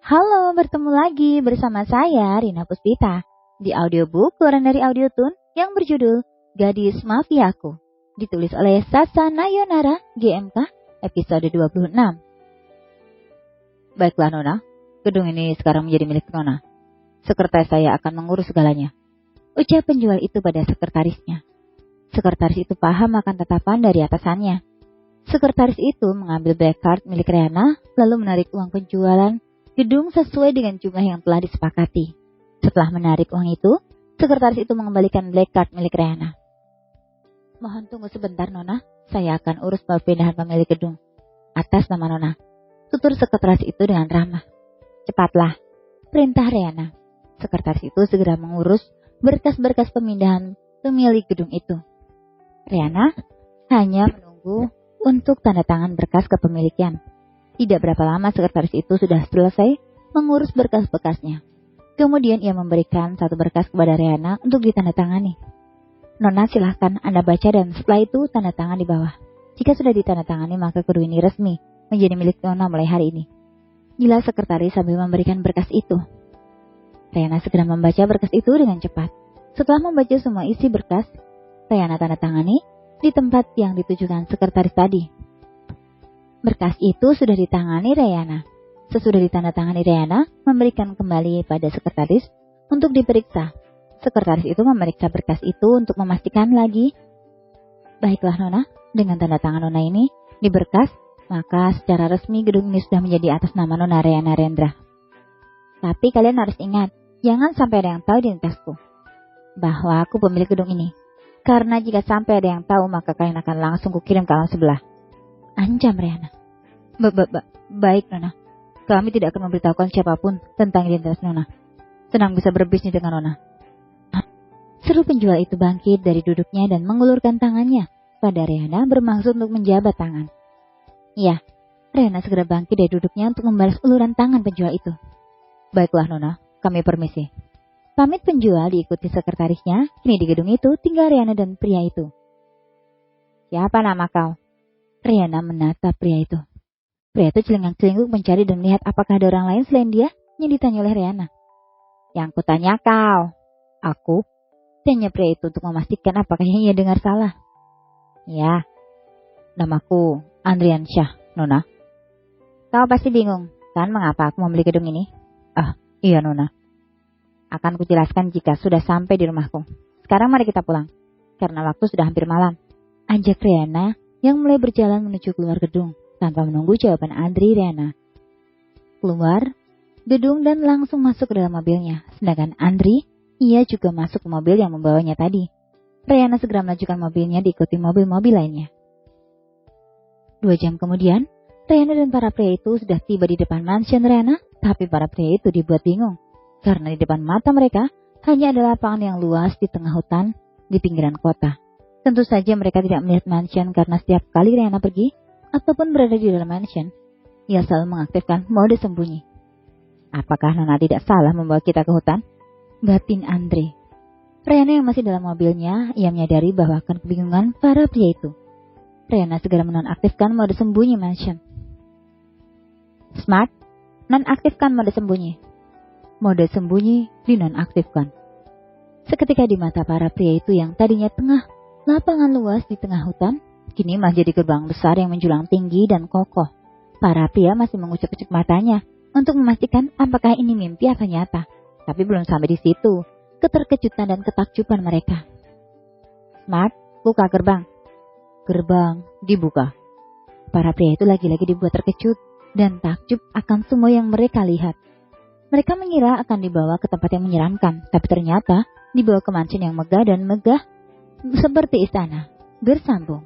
Halo, bertemu lagi bersama saya Rina Puspita di audiobook keluaran dari Audiotune yang berjudul Gadis Mafiaku, ditulis oleh Sasa Nayonara GMK episode 26. Baiklah Nona, gedung ini sekarang menjadi milik Nona. Sekretaris saya akan mengurus segalanya, ucap penjual itu pada sekretarisnya. Sekretaris itu paham akan tatapan dari atasannya. Sekretaris itu mengambil black card milik Riana lalu menarik uang penjualan gedung sesuai dengan jumlah yang telah disepakati. Setelah menarik uang itu, sekretaris itu mengembalikan black card milik Riana. Mohon tunggu sebentar Nona, saya akan urus perpindahan pemilik gedung atas nama Nona, tutur sekretaris itu dengan ramah. Cepatlah, perintah Riana. Sekretaris itu segera mengurus berkas-berkas pemindahan pemilik gedung itu. Riana hanya menunggu untuk tanda tangan berkas kepemilikan. Tidak berapa lama sekretaris itu sudah selesai mengurus berkas-berkasnya. Kemudian ia memberikan satu berkas kepada Riana untuk ditandatangani. Nona, silahkan Anda baca dan setelah itu tanda tangan di bawah. Jika sudah ditandatangani maka gedung ini resmi menjadi milik Nona mulai hari ini. Jelas sekretaris sambil memberikan berkas itu. Riana segera membaca berkas itu dengan cepat. Setelah membaca semua isi berkas, Riana tanda tangani di tempat yang ditujukan sekretaris tadi. Berkas itu sudah ditangani Riana. Sesudah ditandatangani Riana, memberikan kembali pada sekretaris untuk diperiksa. Sekretaris itu memeriksa berkas itu untuk memastikan lagi. Baiklah Nona, dengan tanda tangan Nona ini di berkas, maka secara resmi gedung ini sudah menjadi atas nama Nona Riana Rendra. Tapi kalian harus ingat, jangan sampai ada yang tahu identitasku, bahwa aku pemilik gedung ini. Karena jika sampai ada yang tahu, maka kalian akan langsung kukirim ke alam sebelah. Ancam Riana. Baik Nona, kami tidak akan memberitahukan siapapun tentang identitas Nona. Senang bisa berbisnis dengan Nona. Seru penjual itu bangkit dari duduknya dan mengulurkan tangannya pada Riana bermaksud untuk menjabat tangan. Ya, Riana segera bangkit dari duduknya untuk membalas uluran tangan penjual itu. Baiklah Nona, kami permisi. Pamit penjual diikuti sekretarisnya. Kini di gedung itu tinggal Riana dan pria itu. Siapa nama kau? Riana menatap pria itu. Pria itu celingak-celinguk mencari dan melihat apakah ada orang lain selain dia yang ditanya oleh Riana. Yang kutanya kau. Aku? Tanya pria itu untuk memastikan apakah yang ia dengar salah. Ya, namaku Andrian Syah, Nona. Kau pasti bingung, kan mengapa aku membeli gedung ini? Iya Nona. Akan kujelaskan jika sudah sampai di rumahku. Sekarang mari kita pulang, karena waktu sudah hampir malam. Ajak Riana yang mulai berjalan menuju keluar gedung tanpa menunggu jawaban Andri. Riana keluar gedung dan langsung masuk ke dalam mobilnya. Sedangkan Andri, ia juga masuk ke mobil yang membawanya tadi. Riana segera melajukan mobilnya diikuti mobil-mobil lainnya. 2 jam kemudian, Riana dan para pria itu sudah tiba di depan mansion Riana, tapi para pria itu dibuat bingung. Karena di depan mata mereka hanya ada lapangan yang luas di tengah hutan di pinggiran kota. Tentu saja mereka tidak melihat mansion karena setiap kali Riana pergi ataupun berada di dalam mansion, ia selalu mengaktifkan mode sembunyi. Apakah Nona tidak salah membawa kita ke hutan? Batin Andre. Riana yang masih dalam mobilnya, ia menyadari bahwa akan kebingungan para pria itu. Riana segera menonaktifkan mode sembunyi mansion. Smart, nonaktifkan mode sembunyi. Mode sembunyi dinonaktifkan. Seketika di mata para pria itu yang tadinya tengah lapangan luas di tengah hutan, kini masih jadi gerbang besar yang menjulang tinggi dan kokoh. Para pria masih mengucek-ucek matanya untuk memastikan apakah ini mimpi atau nyata. Tapi belum sampai di situ, keterkejutan dan ketakjuban mereka. Smart, buka gerbang. Gerbang dibuka. Para pria itu lagi-lagi dibuat terkejut dan takjub akan semua yang mereka lihat. Mereka mengira akan dibawa ke tempat yang menyeramkan, tapi ternyata dibawa ke mansion yang megah dan megah seperti istana. Bersambung.